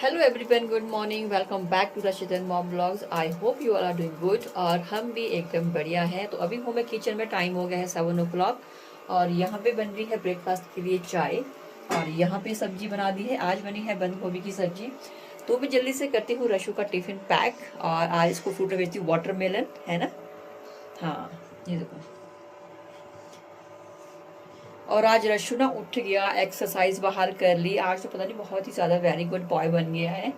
Hello everyone, good morning. Welcome back to Rashid and mom blogs. I hope you all are doing good और हम भी एकदम बढ़िया हैं। तो अभी हूँ मैं किचन में, टाइम हो गया है 7 o'clock और यहाँ पे बन रही है ब्रेकफास्ट के लिए चाय और यहाँ पे सब्जी बना दी है। आज बनी है बंद गोभी की सब्जी। तो मैं जल्दी से करती हूँ रशु का टिफिन पैक और आज इसको फ्रूट में भेजती हूँ। वाटरमेलन है ना, हाँ ये देखो। और आज रशु ना उठ गया, एक्सरसाइज बाहर कर ली आज, तो पता नहीं बहुत ही ज़्यादा वेरी गुड बॉय बन गया है।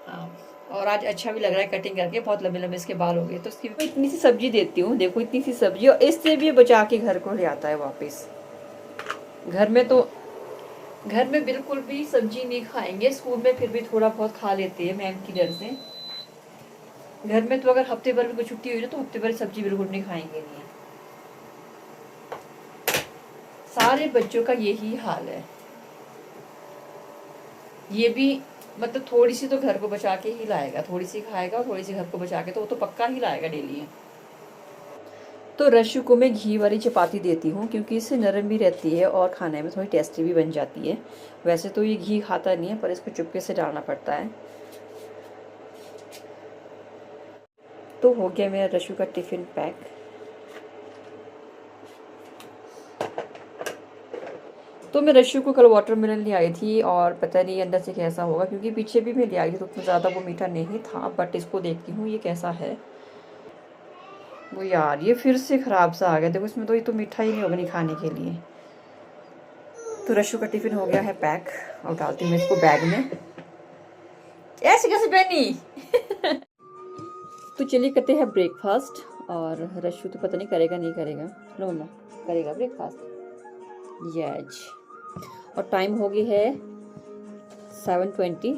हाँ, और आज अच्छा भी लग रहा है कटिंग करके, बहुत लंबे लंबे इसके बाल हो गए। तो उसकी इतनी सी सब्जी देती हूँ, देखो इतनी सी सब्जी, और इससे भी बचा के घर को ले आता है वापस। घर में बिल्कुल भी सब्जी नहीं खाएंगे, स्कूल में फिर भी थोड़ा बहुत खा लेते हैं मैम की डर से। घर में तो अगर हफ्ते भर में कोई छुट्टी हुई ना तो हफ्ते भर सब्जी बिल्कुल नहीं खाएंगे नहीं। सारे बच्चों का यही हाल है। ये भी मतलब थोड़ी सी तो घर को बचा के ही लाएगा, थोड़ी सी खाएगा और थोड़ी सी घर को बचा के, तो वो तो पक्का ही लाएगा डेली। तो रशु को मैं घी वाली चपाती देती हूँ क्योंकि इससे नरम भी रहती है और खाने में थोड़ी टेस्टी भी बन जाती है। वैसे तो ये घी खाता नहीं है पर इसको चुपके से डालना पड़ता है। तो हो गया मेरा रशु का टिफिन पैक। तो मैं रशु को कल वाटरमेलन ले आई थी और पता नहीं अंदर से कैसा होगा, क्योंकि पीछे भी मैं ले आई थी तो उतना ज़्यादा वो मीठा नहीं था, बट इसको देखती हूँ ये कैसा है। वो यार ये फिर से ख़राब सा आ गया, देखो इसमें तो ये तो मीठा ही नहीं होगा नहीं खाने के लिए। तो रशु का टिफिन हो गया है पैक और डालती हूँ मैं इसको बैग में। ऐसे कैसे बनी तो चलिए करते हैं ब्रेकफास्ट। और रशु तो पता नहीं करेगा नहीं करेगा। लो मम्मा, करेगा ब्रेकफास्ट यज। और टाइम हो गई है 7:20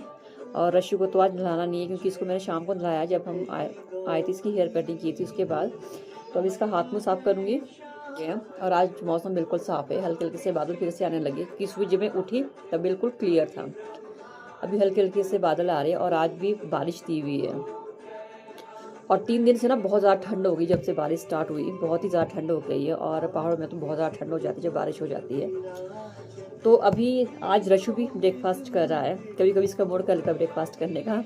और रशु को तो आज नहलाना नहीं है क्योंकि इसको मैंने शाम को नहलाया जब हम आए थे, इसकी हेयर कटिंग की थी उसके बाद। तो अब इसका हाथ मुँह साफ करूँगी। और आज मौसम बिल्कुल साफ़ है, हल्के हल्के से बादल फिर से आने लगे क्योंकि सुबह जब मैं उठी तब बिल्कुल क्लियर था। अभी हल्के हल्के से बादल आ रहे हैं और आज भी बारिश दी हुई है। और 3 दिन से ना बहुत ज़्यादा ठंड हो गई, जब से बारिश स्टार्ट हुई बहुत ही ज़्यादा ठंड हो गई है। और पहाड़ों में तो बहुत ज़्यादा ठंड हो जाती है जब बारिश हो जाती है। तो अभी आज रशु भी ब्रेकफास्ट कर रहा है, कभी कभी इसका मूड कर लेता ब्रेकफास्ट करने का।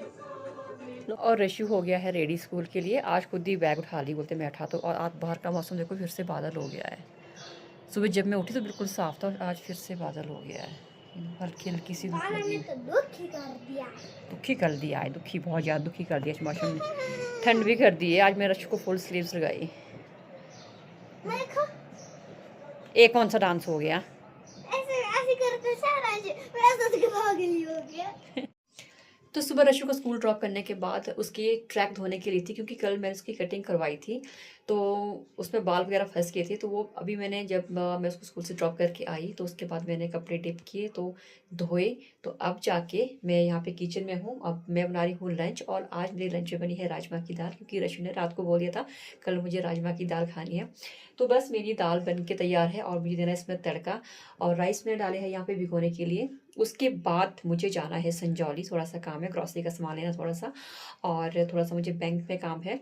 और रशु हो गया है रेडी स्कूल के लिए। आज खुद ही बैग उठा ली, बोलते मैं उठा। तो और आज बाहर का मौसम देखो फिर से बादल हो गया है। सुबह जब मैं उठी तो बिल्कुल साफ था और आज फिर से बादल हो गया है। हल्की हल्की सी धूप लगी। दुखी कर दिया है, दुखी बहुत ज़्यादा दुखी कर दिया। मौसम ने ठंड भी कर दी है। आज मैं रशु को फुल स्लीव्स लगाई। एक कौन सा डांस हो गया? ऐसे करते हो गया। तो सुबह रशु को स्कूल ड्रॉप करने के बाद उसकी ट्रैक धोने के लिए थी, क्योंकि कल मैंने उसकी कटिंग करवाई थी तो उसमें बाल वगैरह फंस गए थे। तो वो अभी मैंने जब मैं उसको स्कूल से ड्रॉप करके आई तो उसके बाद मैंने कपड़े डिप किए तो धोए। तो अब जाके मैं यहाँ पे किचन में हूँ। अब मैं बना रही हूँ लंच और आज मेरी लंच में बनी है राजमा की दाल, क्योंकि रशु ने रात को बोल दिया था कल मुझे राजमा की दाल खानी है। तो बस मेरी दाल बन के तैयार है और मुझे देना है इसमें तड़का। और राइस मैंने डाले हैं यहाँ पे भिगोने के लिए। उसके बाद मुझे जाना है संजौली, थोड़ा सा काम है, ग्रॉसरी का सामान लेना थोड़ा सा, और थोड़ा सा मुझे बैंक में काम है।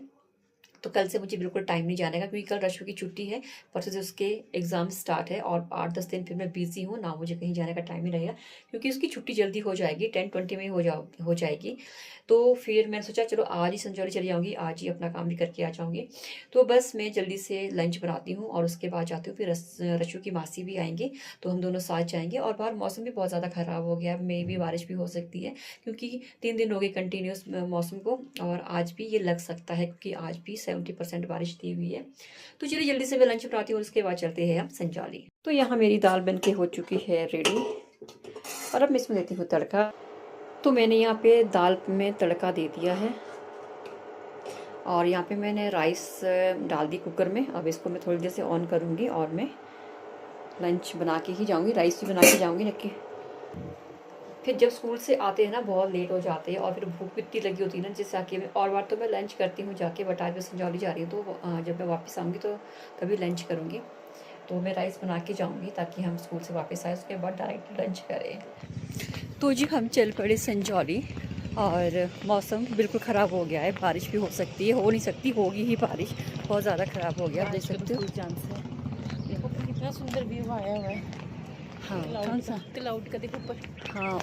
तो कल से मुझे बिल्कुल टाइम नहीं जाने का, क्योंकि कल रशु की छुट्टी है, परसों से उसके एग्ज़ाम स्टार्ट है और 8-10 दिन फिर मैं बिजी हूँ ना, मुझे कहीं जाने का टाइम नहीं रहेगा क्योंकि उसकी छुट्टी जल्दी हो जाएगी, 10-20 में हो जाएगी। तो फिर मैंने सोचा चलो आज ही संजौली चली जाऊँगी, आज ही अपना काम भी करके आ जाऊँगी। तो बस मैं जल्दी से लंच बनाती हूँ और उसके बाद जाती हूँ। फिर रशु की मासी भी आएंगे तो हम दोनों साथ जाएंगे। और बाहर मौसम भी बहुत ज़्यादा ख़राब हो गया, मे भी बारिश भी हो सकती है क्योंकि 3 दिन हो गए कंटिन्यूस मौसम को, और आज भी ये लग सकता है क्योंकि आज भी 70% बारिश दी हुई है। तो चलिए जल्दी से मैं लंच बनाती हूँ और उसके बाद चलते हैं हम संजौली। तो यहाँ मेरी दाल बन के हो चुकी है रेडी और अब मैं इसमें देती हूँ तड़का। तो मैंने यहाँ पे दाल में तड़का दे दिया है और यहाँ पे मैंने राइस डाल दी कुकर में। अब इसको मैं थोड़ी देर से ऑन करूँगी और मैं लंच बना के ही जाऊँगी, राइस भी बना के जाऊँगी रख के। फिर जब स्कूल से आते हैं ना बहुत लेट हो जाते हैं और फिर भूख भी इतनी लगी होती है ना, जिससे आके मैं और बार तो मैं लंच करती हूँ जाके, बट आज मैं संजौली जा रही हूँ तो जब मैं वापस आऊँगी तो तभी लंच करूँगी। तो मैं राइस बना के जाऊँगी ताकि हम स्कूल से वापस आए उसके बाद डायरेक्ट लंच करें। तो जी हम चल पड़े संजौली और मौसम बिल्कुल ख़राब हो गया है, बारिश भी हो सकती है, हो नहीं सकती, होगी ही बारिश, बहुत ज़्यादा ख़राब हो गया, आप देख सकते हो। देखो कितना सुंदर व्यू आया हुआ है। हाँ कौन सा क्लाउड का देखो ऊपर। हाँ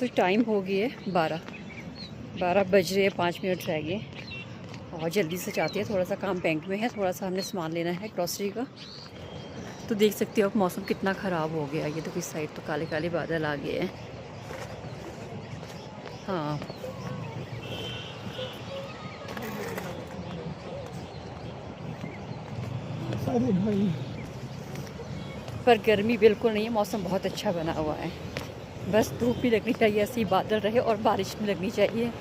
तो टाइम हो गई है 12 बज रहे हैं, 5 मिनट रह गए और जल्दी से चाहती है। थोड़ा सा काम बैंक में है, थोड़ा सा हमने सामान लेना है ग्रॉसरी का। तो देख सकते हो अब मौसम कितना ख़राब हो गया। ये तो किस साइड तो काले काले बादल आ गए हैं। हाँ, अरे भाई पर गर्मी बिल्कुल नहीं है, मौसम बहुत अच्छा बना हुआ है। बस धूप भी लगनी चाहिए, ऐसी बादल रहे और बारिश भी लगनी चाहिए।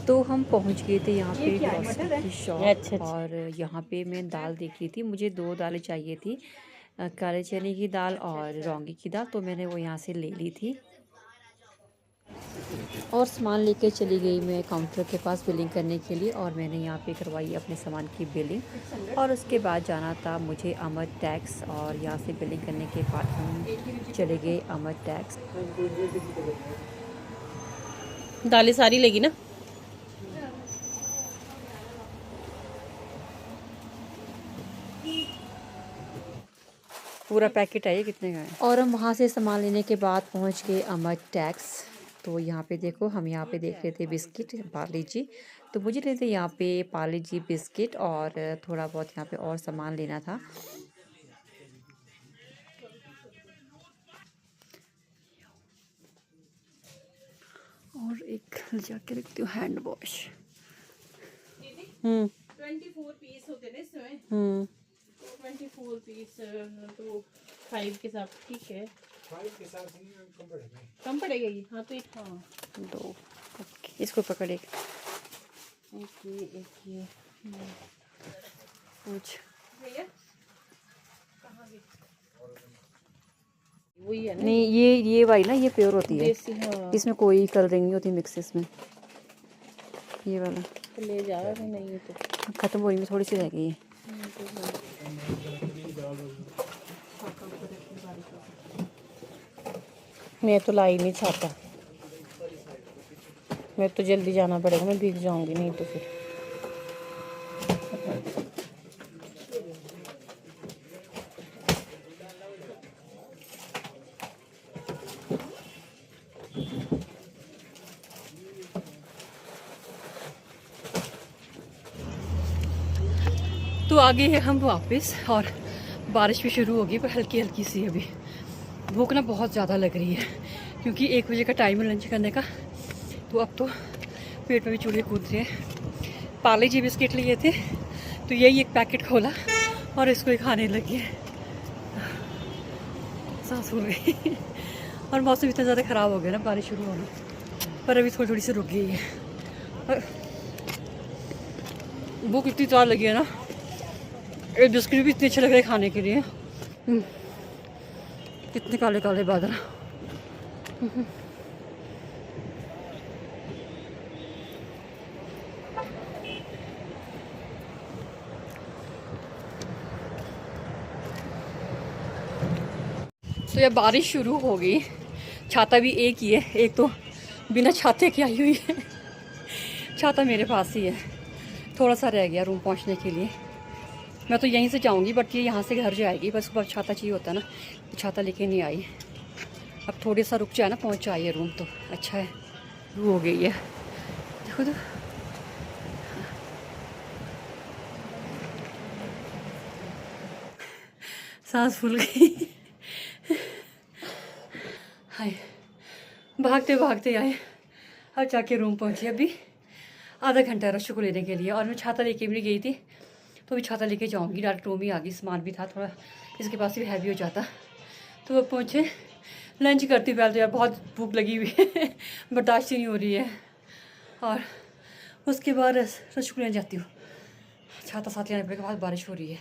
तो हम पहुंच गए थे यहाँ पे ग्रोसरी की शॉप। अच्छा। और यहाँ पे मैं दाल देख रही थी, मुझे 2 दालें चाहिए थी, काले चने की दाल और रौंगी की दाल। तो मैंने वो यहाँ से ले ली थी और सामान लेके चली गई मैं काउंटर के पास बिलिंग करने के लिए। और मैंने यहाँ पे करवाई अपने सामान की बिलिंग और उसके बाद जाना था मुझे अमर टैक्स। और यहाँ से बिलिंग करने के बाद हम चले गए अमर टैक्स। दालें सारी लेगी ना? पूरा पैकेट है ये, कितने का है। और हम वहाँ से सामान लेने के बाद पहुँच गए अमर टैक्स। तो यहाँ पे देखो, हम यहाँ पे देख रहे थे बिस्किट पार्ले जी। तो मुझे लेते यहाँ पे पार्ले जी बिस्किट और थोड़ा बहुत यहाँ पे और सामान लेना था। और एक जाके रखती हूँ हैंड वॉश। 24 पीस होते ना इसमें। 24 पीस तो 5 के साथ ठीक है। 5 के साथ कम पड़ेगा ये। हाँ तो एक, हाँ 2। ओके, इसको पकड़े। एक ये कुछ वही है ना? नहीं, ये वाली ना, ये प्योर होती है। देसी, हाँ। इसमें कोई कलरिंग नहीं होती मिक्स इसमें। ये वाला तो ले जा रहा नहीं है तो खत्म हो रही है, थोड़ी सी रह गई है। मैं तो ला ही नहीं चाहता, मैं तो जल्दी जाना पड़ेगा, मैं भीग जाऊंगी नहीं तो फिर। तो आ गए हैं हम वापस और बारिश भी शुरू हो गई, पर हल्की हल्की सी। अभी भूख ना बहुत ज़्यादा लग रही है क्योंकि 1 बजे का टाइम है लंच करने का। तो अब तो पेट में भी चूड़े कूद रहे हैं। पार्ले जी बिस्किट लिए थे तो यही एक पैकेट खोला और इसको ही खाने लगी। सांस फूल गई। और मौसम इतना ज़्यादा ख़राब हो गया ना बारिश शुरू होना, पर अभी थोड़ी थोड़ी सी रुक गई है। और भूख इतनी ज़्यादा लगी है ना, ये बिस्किट भी इतने अच्छे लग रहे खाने के लिए। कितने काले काले बादल। तो यह बारिश शुरू हो गई। छाता भी एक ही है, एक तो बिना छाते की आई हुई है। छाता मेरे पास ही है, थोड़ा सा रह गया रूम पहुंचने के लिए। मैं तो यहीं से जाऊंगी, बट ये यहाँ से घर जाएगी। बस ऊपर छाता चाहिए होता है ना, तो छाता लेके नहीं आई। अब थोड़ी सा रुक जाए ना, पहुँच जाइए रूम तो अच्छा है। रू हो गई है, देखो तो। सांस फूल गई। हाय, भागते भागते आए, अब जाके रूम पहुँचे। अभी आधा घंटा रशु को लेने के लिए। और मैं छाता लेके भी नहीं गई थी, तो भी छाता लेके जाऊंगी। डायरेक्ट रूम ही आ गई, सामान भी था थोड़ा, इसके पास भी हैवी हो जाता। तो अब पहुँचे, लंच करती पहले तो यार बहुत भूख लगी हुई है, बर्दाश्त ही नहीं हो रही है। और उसके बाद रशु को लेने जाती हूँ। छाता साथ लेने पड़ेगा, बहुत बारिश हो रही है।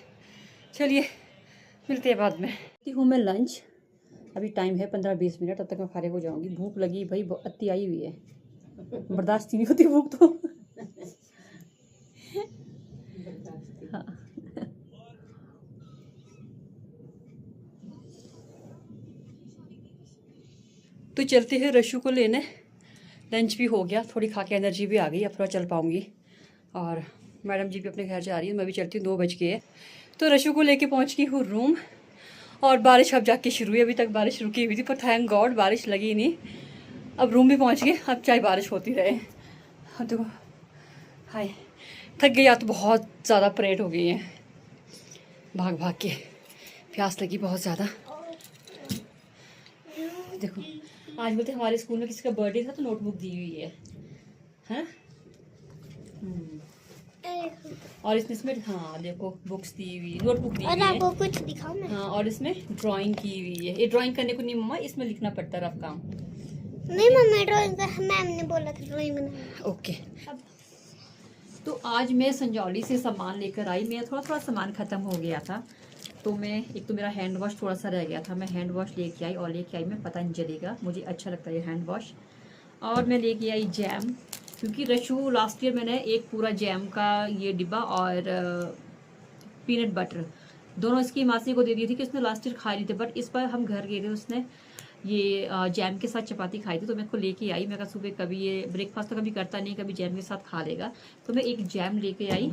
चलिए मिलते हैं बाद में। हूँ मैं लंच, अभी टाइम है 15-20 मिनट, तब तक मैं फारिग हो जाऊँगी। भूख लगी भाई, अति आई हुई है, बर्दाश्त ही नहीं होती भूख तो। हाँ। तो चलते हैं रशु को लेने। लंच भी हो गया, थोड़ी खा के एनर्जी भी आ गई, अब थोड़ा चल पाऊँगी। और मैडम जी भी अपने घर जा रही है, मैं भी चलती हूँ, 2 बज गए। तो रशु को लेके पहुँच गई हूँ रूम। और बारिश अब जाके शुरू हुई, अभी तक बारिश रुकी हुई थी पर थैंक गॉड बारिश लगी नहीं। अब रूम भी पहुंच गए, अब चाहे बारिश होती रहे। हाँ देखो, हाय थक गई, या तो बहुत ज़्यादा परेड हो गई है भाग भाग के, प्यास लगी बहुत ज़्यादा। देखो आज बोलते हमारे स्कूल में किसी का बर्थडे था तो नोटबुक दी हुई है, हाँ? और इसमें हाँ देखो बुक्स दी हुई, नोटबुक दी हुई है। आपको कुछ दिखाऊं मैं? हाँ, और इसमें ड्राइंग की हुई है। ये ड्राइंग करने को नहीं मम्मा, इसमें लिखना पड़ता है रफ काम। नहीं मम्मा, ड्राइंग का मैम ने बोला था ड्राइंग बनाना। ओके। तो आज मैं संजौली से सामान लेकर आई, मेरा थोड़ा सामान ख़त्म हो गया था, तो मैं एक तो मेरा हैंड वॉश थोड़ा सा रह गया था, मैं हैंड वॉश लेके आई, और लेके आई मैं पतंजलि का, मुझे अच्छा लगता है ये हैंड वॉश। और मैं लेके आई जैम, क्योंकि रशु लास्ट ईयर मैंने एक पूरा जैम का ये डिब्बा और पीनट बटर दोनों इसकी मासी को दे दी थी कि उसने लास्ट ईयर खा ली थी, बट इस बार हम घर गए थे, उसने ये जैम के साथ चपाती खाई थी, तो मैं इसको लेके आई। मैं कहा सुबह कभी ये ब्रेकफास्ट तो कभी करता नहीं, कभी जैम के साथ खा लेगा, तो मैं एक जैम लेके आई।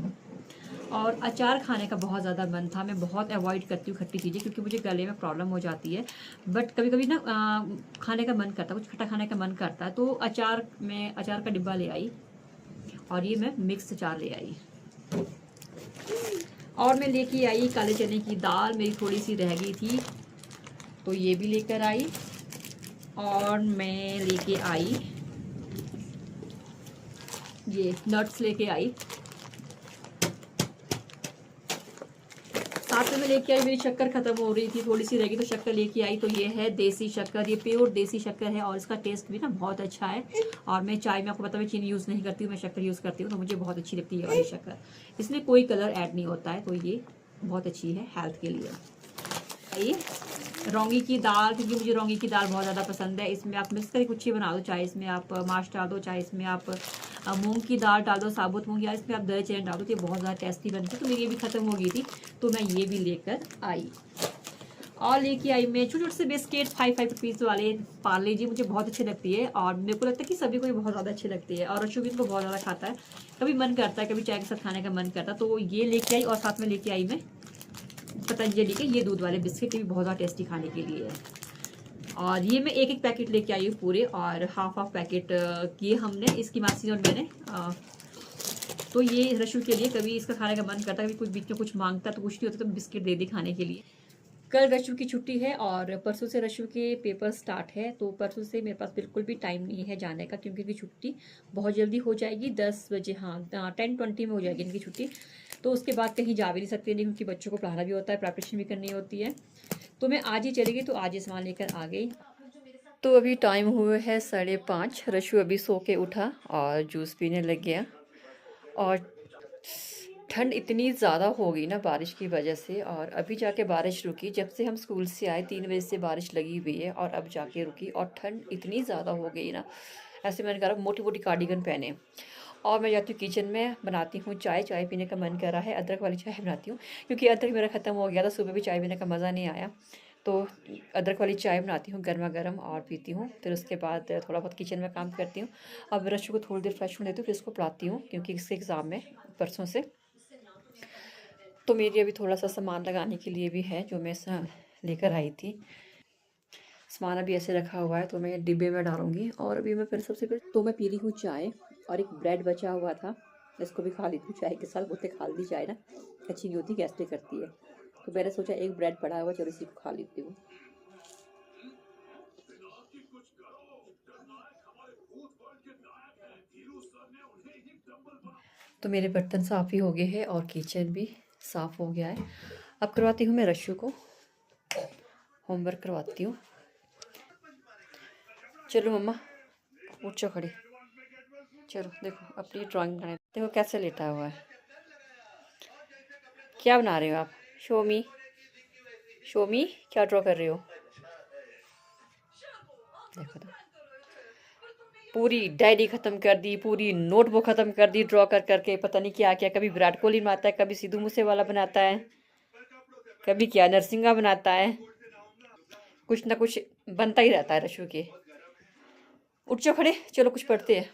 और अचार खाने का बहुत ज़्यादा मन था, मैं बहुत अवॉइड करती हूँ खट्टी चीज़ें क्योंकि मुझे गले में प्रॉब्लम हो जाती है, बट कभी कभी ना खाने का मन करता है, कुछ खट्टा खाने का मन करता है, तो अचार मैं अचार का डिब्बा ले आई, और ये मैं मिक्स अचार ले आई। और मैं लेके आई काले चने की दाल, मेरी थोड़ी सी रह गई थी तो ये भी लेकर आई। और मैं लेके आई ये नट्स लेके आई, साथ में मैं लेके आई, मेरी शक्कर खत्म हो रही थी, थोड़ी सी रह गई तो शक्कर लेके आई, तो ये है देसी शक्कर, ये प्योर देसी शक्कर है और इसका टेस्ट भी ना बहुत अच्छा है। और मैं चाय में आपको पता है चीनी यूज़ नहीं करती हूँ, मैं शक्कर यूज़ करती हूँ, तो मुझे बहुत अच्छी लगती है वाली शक्कर, इसमें कोई कलर ऐड नहीं होता है, तो ये बहुत अच्छी है हेल्थ के लिए। ये रौंगी की दाल, क्योंकि मुझे रौंगी की दाल बहुत ज़्यादा पसंद है, इसमें आप मिक्स करके कुछ ही बना दो, चाहे इसमें आप माश डाल दो, चाहे इसमें आप मूंग की दाल डाल दो, साबुत मूंग, या इसमें आप दही चने डाल दो, तो ये बहुत ज़्यादा टेस्टी बनती है। तो मेरी ये भी ख़त्म हो गई थी, तो मैं ये भी लेकर आई। और लेके आई मैं छोटे छोटे से बिस्किट 5 रुपीज़ वाले, पार्ले जी, मुझे बहुत अच्छी लगती है, और मेरे को लगता है कि सभी को ये बहुत ज़्यादा अच्छी लगती है, और रशु भी इनको बहुत ज़्यादा खाता है, कभी मन करता है, कभी चाय के साथ खाने का मन करता है, तो ये लेके आई। और साथ में लेके आई मैं पतंजलि के ये दूध वाले बिस्किट, ये भी बहुत ज़्यादा टेस्टी खाने के लिए है। और ये मैं एक पैकेट लेके आई हूँ पूरे, और हाफ पैकेट किए हमने, इसकी मासी और मैंने। तो ये रशु के लिए, कभी इसका खाने का मन करता है, कभी कुछ बीच में कुछ मांगता तो कुछ नहीं होता तो बिस्किट दे दी खाने के लिए। कल रशु की छुट्टी है और परसों से रशु के पेपर स्टार्ट है, तो परसों से मेरे पास बिल्कुल भी टाइम नहीं है जाने का, क्योंकि इनकी छुट्टी बहुत जल्दी हो जाएगी, 10 बजे, हाँ 10:20 में हो जाएगी इनकी छुट्टी, तो उसके बाद कहीं जा भी नहीं सकते नहीं, क्योंकि बच्चों को पढ़ाना भी होता है, प्रिपरेशन भी करनी होती है। तो मैं आज ही चली गई, तो आज ही सामान लेकर आ गई। तो अभी टाइम हुए है 5:30, रशु अभी सो के उठा और जूस पीने लग गया। और ठंड इतनी ज़्यादा हो गई ना बारिश की वजह से, और अभी जाके बारिश रुकी, जब से हम स्कूल से आए 3 बजे से बारिश लगी हुई है, और अब जाके रुकी, और ठंड इतनी ज़्यादा हो गई ना, ऐसे मैंने कहा मोटी मोटी कार्डिगन पहने। और मैं जाती हूँ किचन में, बनाती हूँ चाय पीने का मन कर रहा है, अदरक वाली चाय बनाती हूँ, क्योंकि अदरक मेरा ख़त्म हो गया था, सुबह भी चाय पीने का मज़ा नहीं आया, तो अदरक वाली चाय बनाती हूँ गर्मा गर्म और पीती हूँ। फिर उसके बाद थोड़ा बहुत किचन में काम करती हूँ। अब रशु को थोड़ी देर फ्रेश होने देती हूँ, फिर इसको पढ़ाती हूँ, क्योंकि इसके एग्ज़ाम में परसों से। तो मेरी अभी थोड़ा सा सामान लगाने के लिए भी है, जो मैं लेकर आई थी, सामान अभी ऐसे रखा हुआ है, तो मैं डिब्बे में डालूंगी। और अभी मैं फिर सबसे पहले तो मैं पी रही हूँ चाय, और एक ब्रेड बचा हुआ था, इसको भी खा लेती हूँ चाय के साथ, बोलते खा ली चाय ना अच्छी नहीं होती, गैस्ट्रिक करती है, तो मैंने सोचा एक ब्रेड पड़ा हुआ, चलो इसी को खा लेती हूँ। तो मेरे बर्तन साफ़ ही हो गए हैं और किचन भी साफ़ हो गया है। अब करवाती हूँ मैं रशु को होमवर्क करवाती हूँ। चलो मम्मा उठ जाओ खड़ी, चलो देखो अपनी ड्राइंग बनाए, देखो कैसे लेटा हुआ है। क्या बना रहे हो आप? शोमी शोमी क्या ड्रॉ कर रहे हो? देखो तो पूरी डायरी ख़त्म कर दी, पूरी नोटबुक ख़त्म कर दी ड्रॉ कर करके, पता नहीं क्या क्या, कभी विराट कोहली बनाता है, कभी सिद्धू मूसेवाला बनाता है, कभी क्या नरसिंहा बनाता है, कुछ ना कुछ बनता ही रहता है रशु के। उठ जाओ खड़े, चलो कुछ पढ़ते हैं।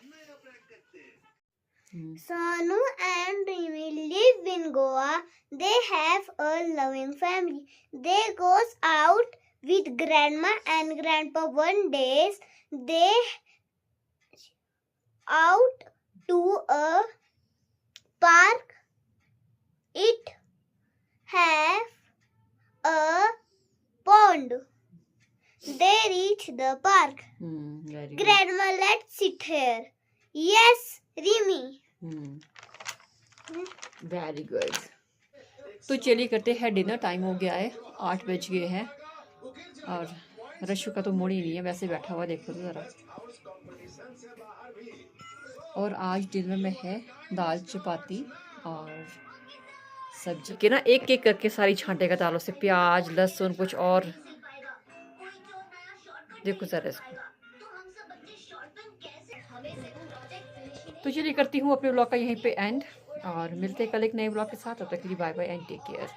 Sonu and Rimi live in Goa. They have a loving family. They goes out with grandma and grandpa one days. They out to a park. It have a pond. They reach the park. Very good. Grandma, let's sit here. Yes, Rimi. Very good. तो चलिए करते हैं dinner, time हो गया है, 8 बज गए हैं और रशु का तो मूड ही नहीं है, वैसे बैठा हुआ, देखो तो ज़रा। और आज डिनर में है दाल चपाती और सब्जी के ना एक एक करके सारी छांटे का दालों से, प्याज लहसुन कुछ और, देखो ज़रा इसको। तो चलिए करती हूँ अपने ब्लॉग का यहीं पे एंड और मिलते हैं कल एक नए ब्लॉग के साथ। तब तक के लिए bye bye and take care.